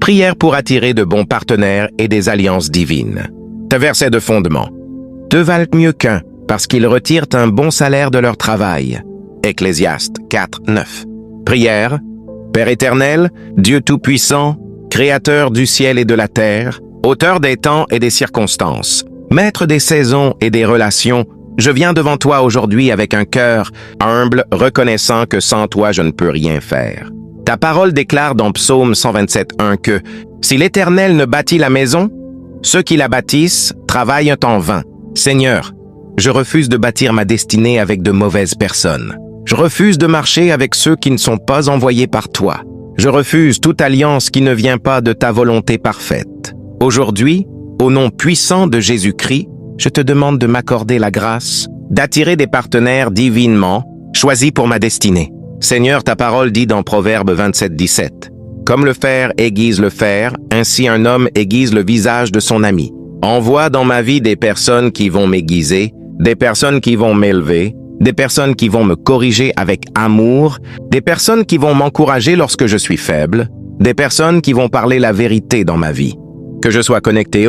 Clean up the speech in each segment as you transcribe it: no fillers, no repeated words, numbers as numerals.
Prière pour attirer de bons partenaires et des alliances divines. Tes versets de fondement. Deux valent mieux qu'un, parce qu'ils retirent un bon salaire de leur travail. Ecclésiaste 4, 9. Prière. Père éternel, Dieu tout-puissant, Créateur du ciel et de la terre, auteur des temps et des circonstances, maître des saisons et des relations, je viens devant toi aujourd'hui avec un cœur humble, reconnaissant que sans toi je ne peux rien faire. Ta parole déclare dans Psaume 127:1 que « Si l'Éternel ne bâtit la maison, ceux qui la bâtissent travaillent en vain. Seigneur, je refuse de bâtir ma destinée avec de mauvaises personnes. Je refuse de marcher avec ceux qui ne sont pas envoyés par toi. Je refuse toute alliance qui ne vient pas de ta volonté parfaite. Aujourd'hui, au nom puissant de Jésus-Christ, je te demande de m'accorder la grâce d'attirer des partenaires divinement choisis pour ma destinée. Seigneur, ta parole dit dans Proverbe 27:17, « Comme le fer aiguise le fer, ainsi un homme aiguise le visage de son ami. Envoie dans ma vie des personnes qui vont m'aiguiser, des personnes qui vont m'élever, des personnes qui vont me corriger avec amour, des personnes qui vont m'encourager lorsque je suis faible, des personnes qui vont parler la vérité dans ma vie. Que je sois connecté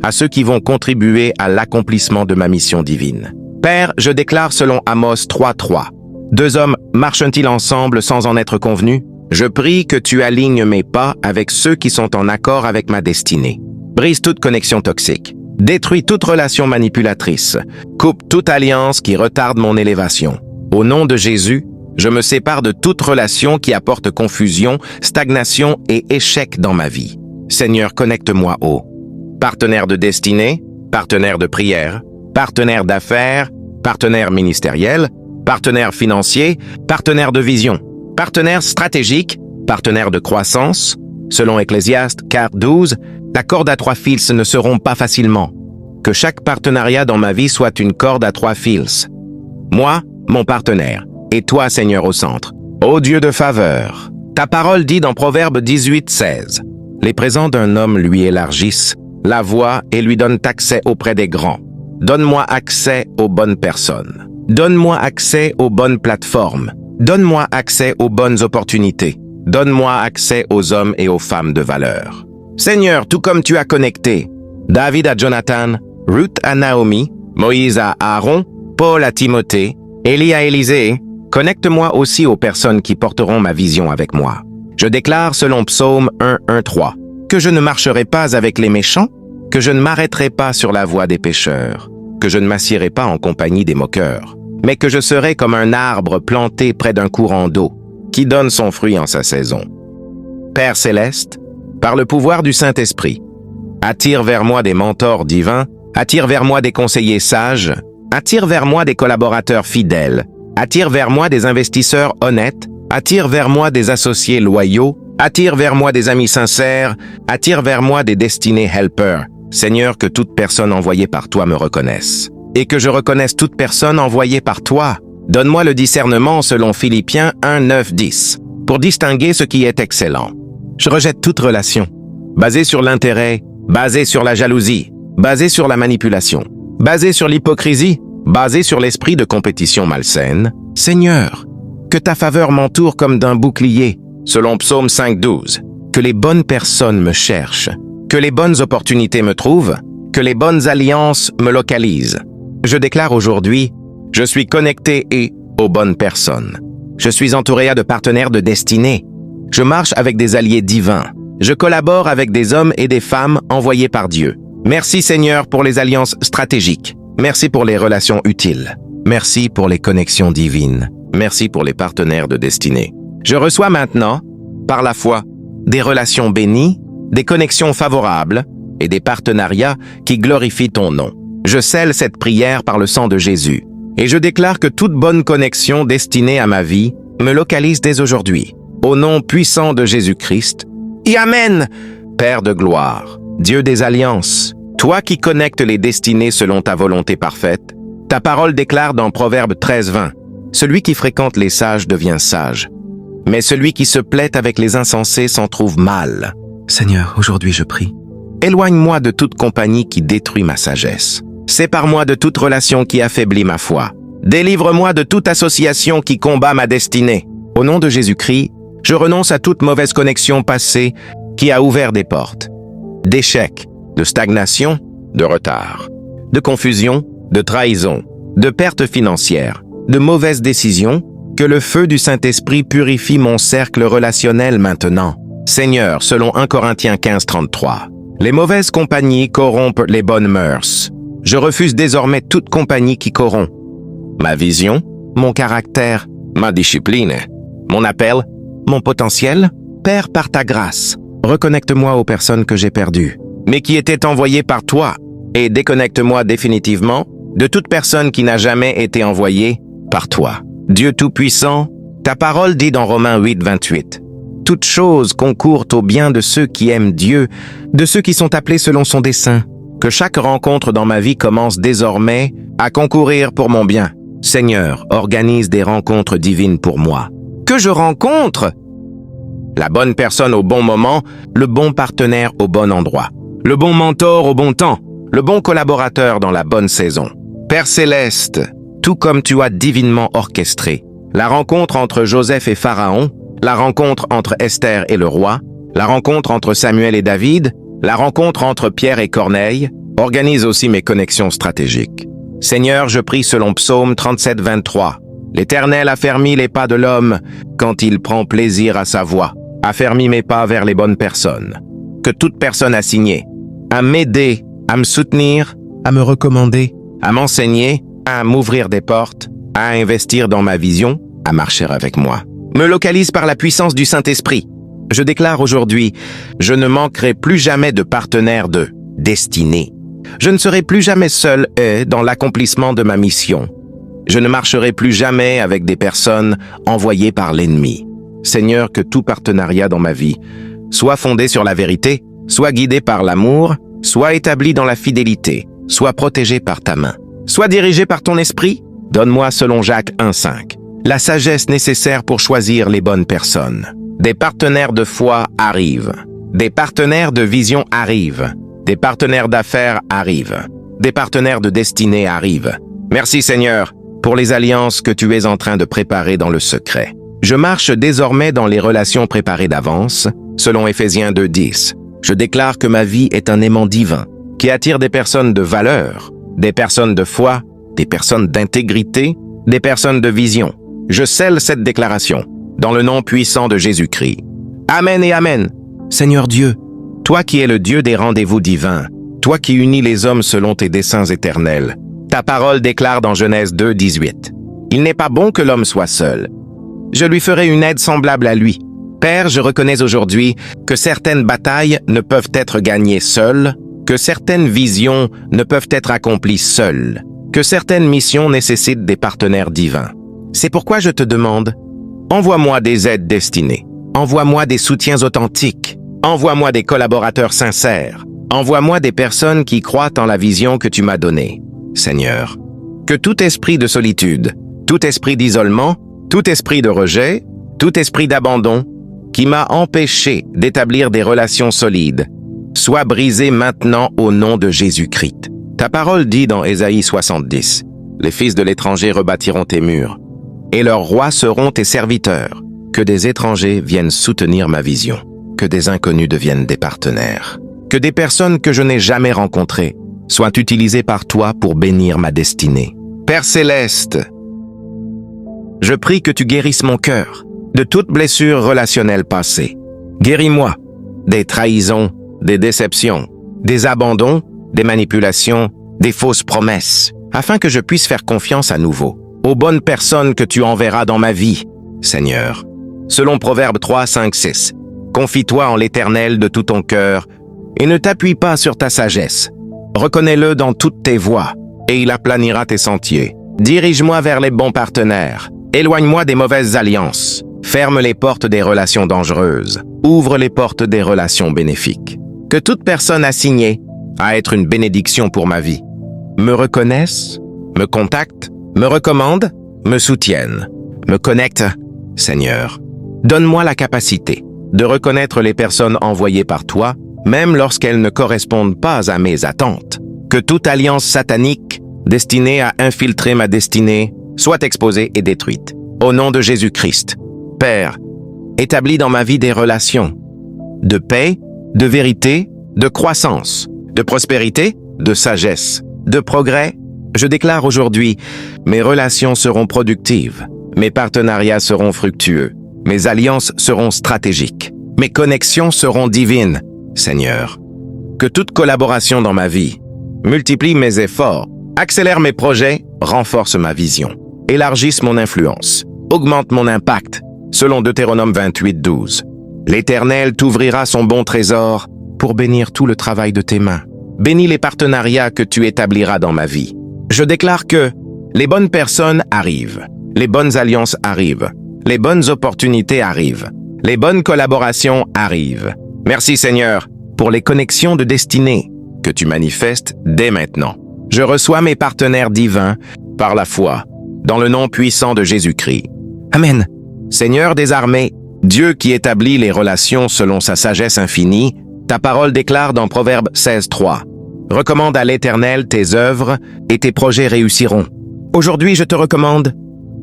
à ceux qui vont contribuer à l'accomplissement de ma mission divine. Père, je déclare selon Amos 3:3, « Deux hommes marchent-ils ensemble sans en être convenus? Je prie que tu alignes mes pas avec ceux qui sont en accord avec ma destinée. Brise toute connexion toxique. Détruis toute relation manipulatrice. Coupe toute alliance qui retarde mon élévation. Au nom de Jésus, je me sépare de toute relation qui apporte confusion, stagnation et échec dans ma vie. Seigneur, connecte-moi aux partenaires de destinée, partenaires de prière, partenaires d'affaires, partenaires ministériels, partenaires financiers, partenaires de vision, partenaires stratégiques, partenaires de croissance. Selon Ecclésiaste 4:12, la corde à 3 fils ne se rompt pas facilement. Que chaque partenariat dans ma vie soit une corde à 3 fils. Moi, mon partenaire, et toi, Seigneur, au centre. Ô Dieu de faveur, ta parole dit dans Proverbe 18:16, « Les présents d'un homme lui élargissent la voie et lui donnent accès auprès des grands. Donne-moi accès aux bonnes personnes. Donne-moi accès aux bonnes plateformes. Donne-moi accès aux bonnes opportunités. Donne-moi accès aux hommes et aux femmes de valeur. Seigneur, tout comme tu as connecté David à Jonathan, Ruth à Naomi, Moïse à Aaron, Paul à Timothée, Élie à Élisée, connecte-moi aussi aux personnes qui porteront ma vision avec moi. Je déclare selon Psaume 1:3 que je ne marcherai pas avec les méchants, que je ne m'arrêterai pas sur la voie des pécheurs, que je ne m'assierai pas en compagnie des moqueurs, mais que je serai comme un arbre planté près d'un courant d'eau, qui donne son fruit en sa saison. Père céleste, par le pouvoir du Saint-Esprit, attire vers moi des mentors divins, attire vers moi des conseillers sages, attire vers moi des collaborateurs fidèles, attire vers moi des investisseurs honnêtes, attire vers moi des associés loyaux, attire vers moi des amis sincères, attire vers moi des destinés helpers. Seigneur, que toute personne envoyée par toi me reconnaisse, et que je reconnaisse toute personne envoyée par toi. Donne-moi le discernement selon Philippiens 1:9-10, pour distinguer ce qui est excellent. Je rejette toute relation, basée sur l'intérêt, basée sur la jalousie, basée sur la manipulation, basée sur l'hypocrisie, basée sur l'esprit de compétition malsaine. Seigneur, que ta faveur m'entoure comme d'un bouclier, selon Psaume 5:12, que les bonnes personnes me cherchent, que les bonnes opportunités me trouvent, que les bonnes alliances me localisent. Je déclare aujourd'hui, je suis connecté aux bonnes personnes. Je suis entouré de partenaires de destinée. Je marche avec des alliés divins. Je collabore avec des hommes et des femmes envoyés par Dieu. Merci Seigneur pour les alliances stratégiques. Merci pour les relations utiles. Merci pour les connexions divines. Merci pour les partenaires de destinée. Je reçois maintenant, par la foi, des relations bénies, des connexions favorables et des partenariats qui glorifient ton nom. Je scelle cette prière par le sang de Jésus et je déclare que toute bonne connexion destinée à ma vie me localise dès aujourd'hui. Au nom puissant de Jésus-Christ. Et Amen! Père de gloire, Dieu des alliances, toi qui connectes les destinées selon ta volonté parfaite, ta parole déclare dans Proverbe 13:20, « Celui qui fréquente les sages devient sage, mais celui qui se plaît avec les insensés s'en trouve mal. » Seigneur, aujourd'hui je prie. Éloigne-moi de toute compagnie qui détruit ma sagesse. Sépare-moi de toute relation qui affaiblit ma foi. Délivre-moi de toute association qui combat ma destinée. Au nom de Jésus-Christ, je renonce à toute mauvaise connexion passée qui a ouvert des portes d'échecs, de stagnation, de retard, de confusion, de trahison, de pertes financières, de mauvaises décisions, que le feu du Saint-Esprit purifie mon cercle relationnel maintenant. Seigneur, selon 1 Corinthiens 15, 33. Les mauvaises compagnies corrompent les bonnes mœurs. Je refuse désormais toute compagnie qui corrompt. Ma vision, mon caractère, ma discipline, mon appel, mon potentiel, Père, par ta grâce, reconnecte-moi aux personnes que j'ai perdues, mais qui étaient envoyées par toi, et déconnecte-moi définitivement de toute personne qui n'a jamais été envoyée par toi. Dieu Tout-Puissant, ta parole dit dans Romains 8, 28. Toutes choses concourent au bien de ceux qui aiment Dieu, de ceux qui sont appelés selon son dessein. Que chaque rencontre dans ma vie commence désormais à concourir pour mon bien. Seigneur, organise des rencontres divines pour moi. Que je rencontre la bonne personne au bon moment, le bon partenaire au bon endroit, le bon mentor au bon temps, le bon collaborateur dans la bonne saison. Père Céleste, tout comme tu as divinement orchestré, la rencontre entre Joseph et Pharaon, la rencontre entre Esther et le roi, la rencontre entre Samuel et David, la rencontre entre Pierre et Corneille, organise aussi mes connexions stratégiques. Seigneur, je prie selon Psaume 37, 23. L'Éternel affermit les pas de l'homme quand il prend plaisir à sa voie. Affermis mes pas vers les bonnes personnes. Que toute personne assignée à m'aider, à me soutenir, à me recommander, à m'enseigner, à m'ouvrir des portes, à investir dans ma vision, à marcher avec moi, me localise par la puissance du Saint-Esprit. Je déclare aujourd'hui, je ne manquerai plus jamais de partenaire de destinée. Je ne serai plus jamais seul dans l'accomplissement de ma mission. Je ne marcherai plus jamais avec des personnes envoyées par l'ennemi. Seigneur, que tout partenariat dans ma vie soit fondé sur la vérité, soit guidé par l'amour, soit établi dans la fidélité, soit protégé par ta main, soit dirigé par ton esprit. Donne-moi, selon Jacques 1,5, la sagesse nécessaire pour choisir les bonnes personnes. Des partenaires de foi arrivent, des partenaires de vision arrivent, des partenaires d'affaires arrivent, des partenaires de destinée arrivent. Merci Seigneur pour les alliances que tu es en train de préparer dans le secret. Je marche désormais dans les relations préparées d'avance, selon Éphésiens 2,10. Je déclare que ma vie est un aimant divin, qui attire des personnes de valeur, des personnes de foi, des personnes d'intégrité, des personnes de vision. Je scelle cette déclaration, dans le nom puissant de Jésus-Christ. Amen et Amen. Seigneur Dieu, toi qui es le Dieu des rendez-vous divins, toi qui unis les hommes selon tes desseins éternels, ta parole déclare dans Genèse 2,18. Il n'est pas bon que l'homme soit seul. Je lui ferai une aide semblable à lui. Père, je reconnais aujourd'hui que certaines batailles ne peuvent être gagnées seules, que certaines visions ne peuvent être accomplies seules, que certaines missions nécessitent des partenaires divins. C'est pourquoi je te demande, envoie-moi des aides destinées, envoie-moi des soutiens authentiques, envoie-moi des collaborateurs sincères, envoie-moi des personnes qui croient en la vision que tu m'as donnée. Seigneur, que tout esprit de solitude, tout esprit d'isolement, tout esprit de rejet, tout esprit d'abandon, qui m'a empêché d'établir des relations solides, soit brisé maintenant au nom de Jésus-Christ. Ta parole dit dans Ésaïe 70, « Les fils de l'étranger rebâtiront tes murs, et leurs rois seront tes serviteurs. Que des étrangers viennent soutenir ma vision, que des inconnus deviennent des partenaires, que des personnes que je n'ai jamais rencontrées soient utilisées par toi pour bénir ma destinée. Père Céleste, je prie que tu guérisses mon cœur de toute blessure relationnelle passée. Guéris-moi des trahisons, des déceptions, des abandons, des manipulations, des fausses promesses, afin que je puisse faire confiance à nouveau aux bonnes personnes que tu enverras dans ma vie, Seigneur. Selon Proverbe 3, 5, 6, confie-toi en l'Éternel de tout ton cœur et ne t'appuie pas sur ta sagesse. Reconnais-le dans toutes tes voies et il aplanira tes sentiers. Dirige-moi vers les bons partenaires. Éloigne-moi des mauvaises alliances. Ferme les portes des relations dangereuses. Ouvre les portes des relations bénéfiques. Que toute personne assignée à être une bénédiction pour ma vie me reconnaisse, me contacte, me recommande, me soutienne, me connecte. Seigneur, donne-moi la capacité de reconnaître les personnes envoyées par toi, même lorsqu'elles ne correspondent pas à mes attentes. Que toute alliance satanique destinée à infiltrer ma destinée soit exposée et détruite. Au nom de Jésus-Christ, Père, établis dans ma vie des relations de paix, de vérité, de croissance, de prospérité, de sagesse, de progrès. Je déclare aujourd'hui, mes relations seront productives, mes partenariats seront fructueux, mes alliances seront stratégiques, mes connexions seront divines, Seigneur. Que toute collaboration dans ma vie multiplie mes efforts, accélère mes projets, renforce ma vision, élargisse mon influence, augmente mon impact, selon Deutéronome 28, 12. L'Éternel t'ouvrira son bon trésor pour bénir tout le travail de tes mains. Bénis les partenariats que tu établiras dans ma vie. Je déclare que les bonnes personnes arrivent, les bonnes alliances arrivent, les bonnes opportunités arrivent, les bonnes collaborations arrivent. Merci Seigneur pour les connexions de destinée que tu manifestes dès maintenant. Je reçois mes partenaires divins par la foi, dans le nom puissant de Jésus-Christ. Amen. Seigneur des armées, Dieu qui établit les relations selon sa sagesse infinie, ta parole déclare dans Proverbe 16, 3. Recommande à l'Éternel tes œuvres et tes projets réussiront. Aujourd'hui, je te recommande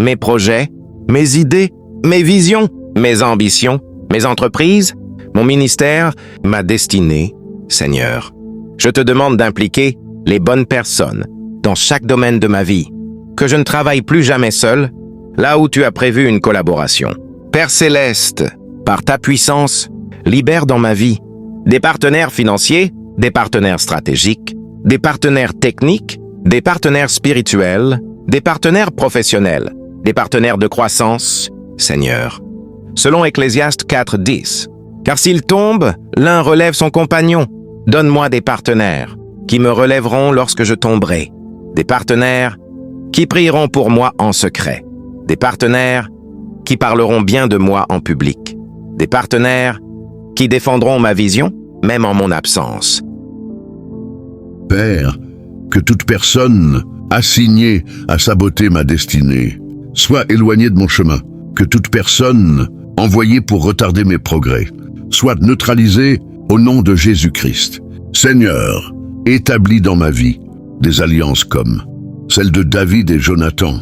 mes projets, mes idées, mes visions, mes ambitions, mes entreprises, mon ministère, ma destinée, Seigneur. Je te demande d'impliquer les bonnes personnes dans chaque domaine de ma vie, que je ne travaille plus jamais seul, là où tu as prévu une collaboration. Père Céleste, par ta puissance, libère dans ma vie des partenaires financiers, des partenaires stratégiques, des partenaires techniques, des partenaires spirituels, des partenaires professionnels, des partenaires de croissance, Seigneur. Selon Ecclésiaste 4, 10. Car s'il tombe, l'un relève son compagnon. Donne-moi des partenaires qui me relèveront lorsque je tomberai. Des partenaires qui prieront pour moi en secret. Des partenaires qui parleront bien de moi en public. Des partenaires qui défendront ma vision, même en mon absence. Père, que toute personne assignée à saboter ma destinée soit éloignée de mon chemin. Que toute personne envoyée pour retarder mes progrès soit neutralisée au nom de Jésus-Christ. Seigneur, établis dans ma vie des alliances comme celle de David et Jonathan,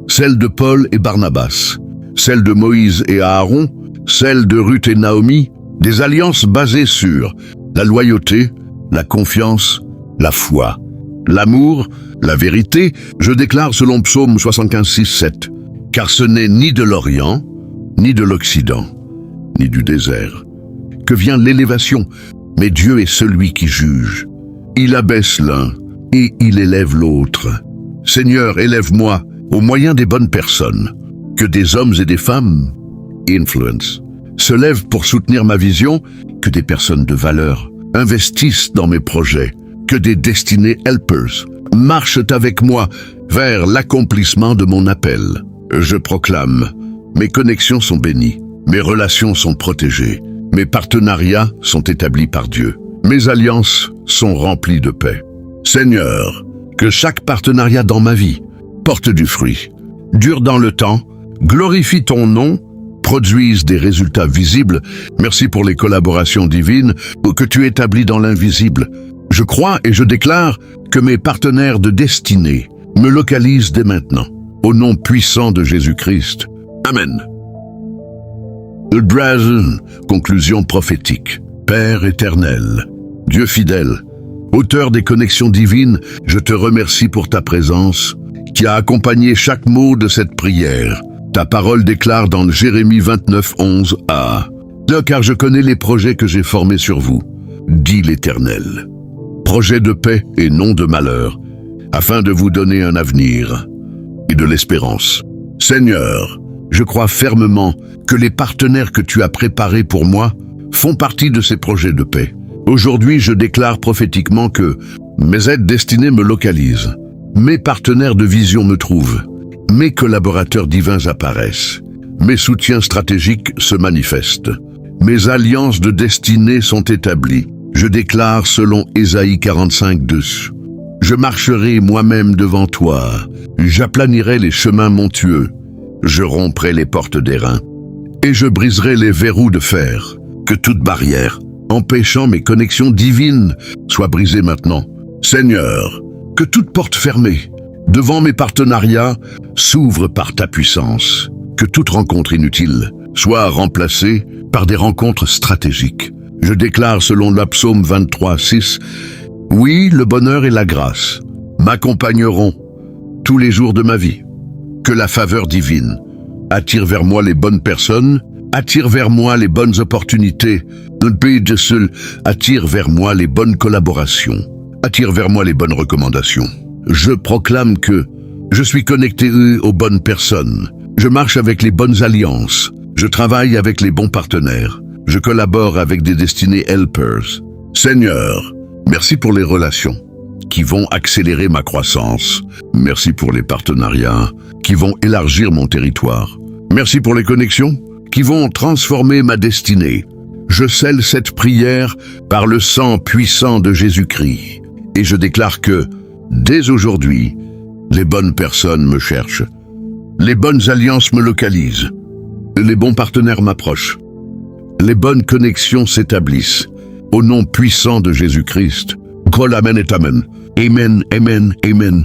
celle de Paul et Barnabas, celle de Moïse et Aaron, celle de Ruth et Naomi, des alliances basées sur la loyauté, la confiance, la foi, l'amour, la vérité. Je déclare selon Psaume 75, 6, 7, car ce n'est ni de l'Orient, ni de l'Occident, ni du désert, que vient l'élévation, mais Dieu est celui qui juge. Il abaisse l'un et il élève l'autre. Seigneur, élève-moi au moyen des bonnes personnes, que des hommes et des femmes, influence, se lèvent pour soutenir ma vision, que des personnes de valeur investissent dans mes projets, que des destinés helpers marchent avec moi vers l'accomplissement de mon appel. Je proclame, mes connexions sont bénies, mes relations sont protégées, mes partenariats sont établis par Dieu, mes alliances sont remplies de paix. Seigneur, que chaque partenariat dans ma vie porte du fruit, dure dans le temps, glorifie ton nom, produise des résultats visibles. Merci pour les collaborations divines que tu établis dans l'invisible. Je crois et je déclare que mes partenaires de destinée me localisent dès maintenant. Au nom puissant de Jésus-Christ. Amen. Conclusion prophétique. Père éternel, Dieu fidèle, auteur des connexions divines, je te remercie pour ta présence qui a accompagné chaque mot de cette prière. Ta parole déclare dans Jérémie 29, 11a. Car je connais les projets que j'ai formés sur vous, dit l'Éternel. Projets de paix et non de malheur, afin de vous donner un avenir et de l'espérance. Seigneur, je crois fermement que les partenaires que tu as préparés pour moi font partie de ces projets de paix. Aujourd'hui, je déclare prophétiquement que mes aides destinées me localisent, mes partenaires de vision me trouvent, mes collaborateurs divins apparaissent, mes soutiens stratégiques se manifestent, mes alliances de destinée sont établies. Je déclare selon Ésaïe 45, 2. Je marcherai moi-même devant toi, j'aplanirai les chemins montueux, je romprai les portes d'airain, et je briserai les verrous de fer. Que toute barrière, empêchant mes connexions divines, soit brisée maintenant. Seigneur, que toute porte fermée, devant mes partenariats, s'ouvre par ta puissance. Que toute rencontre inutile soit remplacée par des rencontres stratégiques. Je déclare selon le psaume 23, 6, « Oui, le bonheur et la grâce m'accompagneront tous les jours de ma vie. Que la faveur divine attire vers moi les bonnes personnes, attire vers moi les bonnes opportunités. Notre pays de seul attire vers moi les bonnes collaborations, attire vers moi les bonnes recommandations. Je proclame que je suis connecté aux bonnes personnes. Je marche avec les bonnes alliances. Je travaille avec les bons partenaires. Je collabore avec des destinés helpers. Seigneur, merci pour les relations qui vont accélérer ma croissance. Merci pour les partenariats qui vont élargir mon territoire. Merci pour les connexions qui vont transformer ma destinée. Je scelle cette prière par le sang puissant de Jésus-Christ. Et je déclare que, dès aujourd'hui, les bonnes personnes me cherchent. Les bonnes alliances me localisent. Les bons partenaires m'approchent. Les bonnes connexions s'établissent. Au nom puissant de Jésus-Christ. Kol amen et amen. Amen, amen, amen.